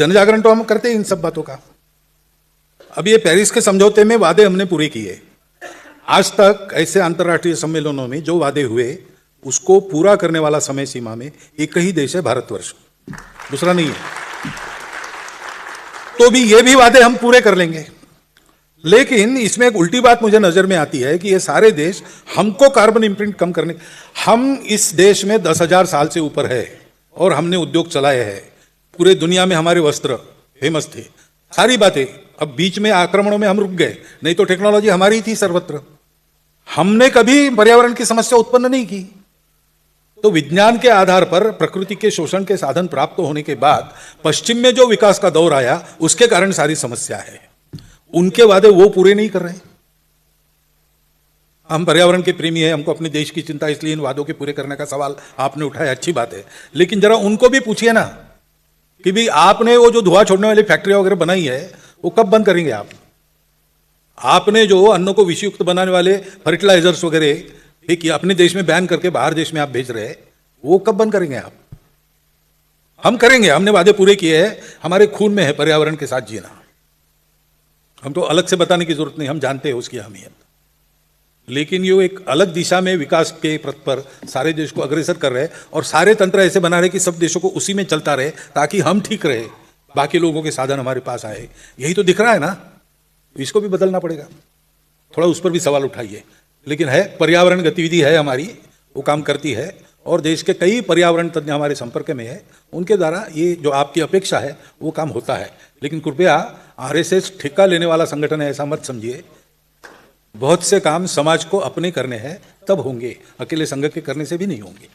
जन जागरण तो हम करते हैं इन सब बातों का। अब ये पेरिस के समझौते में वादे हमने पूरे किए। आज तक ऐसे अंतर्राष्ट्रीय सम्मेलनों में जो वादे हुए उसको पूरा करने वाला समय सीमा में एक ही देश है, भारतवर्ष, दूसरा नहीं है। तो भी ये भी वादे हम पूरे कर लेंगे। लेकिन इसमें एक उल्टी बात मुझे नजर में आती है कि ये सारे देश हमको कार्बन इम्प्रिंट कम करने, हम इस देश में 10,000 साल से ऊपर है और हमने उद्योग चलाए हैं। पूरे दुनिया में हमारे वस्त्र फेमस थे, सारी बातें। अब बीच में आक्रमणों में हम रुक गए, नहीं तो टेक्नोलॉजी हमारी थी सर्वत्र। हमने कभी पर्यावरण की समस्या उत्पन्न नहीं की। तो विज्ञान के आधार पर प्रकृति के शोषण के साधन प्राप्त होने के बाद पश्चिम में जो विकास का दौर आया उसके कारण सारी समस्या है। उनके वादे वो पूरे नहीं कर रहे। हम पर्यावरण के प्रेमी हैं, हमको अपने देश की चिंता, इसलिए इन वादों के पूरे करने का सवाल आपने उठाया, अच्छी बात है। लेकिन जरा उनको भी पूछिए ना कि भी आपने वो जो धुआं छोड़ने वाली फैक्ट्रियां वगैरह बनाई है वो कब बंद करेंगे आप? आपने जो अन्न को विषयुक्त बनाने वाले फर्टिलाइजर्स वगैरह ठीक है अपने देश में बैन करके बाहर देश में आप भेज रहे हैं, वो कब बंद करेंगे आप? हम करेंगे, हमने वादे पूरे किए हैं। हमारे खून में है पर्यावरण के साथ जीना। हम तो अलग से बताने की जरूरत नहीं, हम जानते हैं उसकी अहमियत। लेकिन ये एक अलग दिशा में विकास के पथ पर सारे देश को अग्रसर कर रहे हैं और सारे तंत्र ऐसे बना रहे कि सब देशों को उसी में चलता रहे ताकि हम ठीक रहे, बाकी लोगों के साधन हमारे पास आए। यही तो दिख रहा है ना, इसको भी बदलना पड़ेगा। थोड़ा उस पर भी सवाल उठाइए। लेकिन है, पर्यावरण गतिविधि है हमारी, वो काम करती है और देश के कई पर्यावरण तज्ञ हमारे संपर्क में है, उनके द्वारा ये जो आपकी अपेक्षा है वो काम होता है। लेकिन कृपया आरएसएस ठेका लेने वाला संगठन है ऐसा मत समझिए। बहुत से काम समाज को अपने करने हैं, तब होंगे, अकेले संघ के करने से भी नहीं होंगे।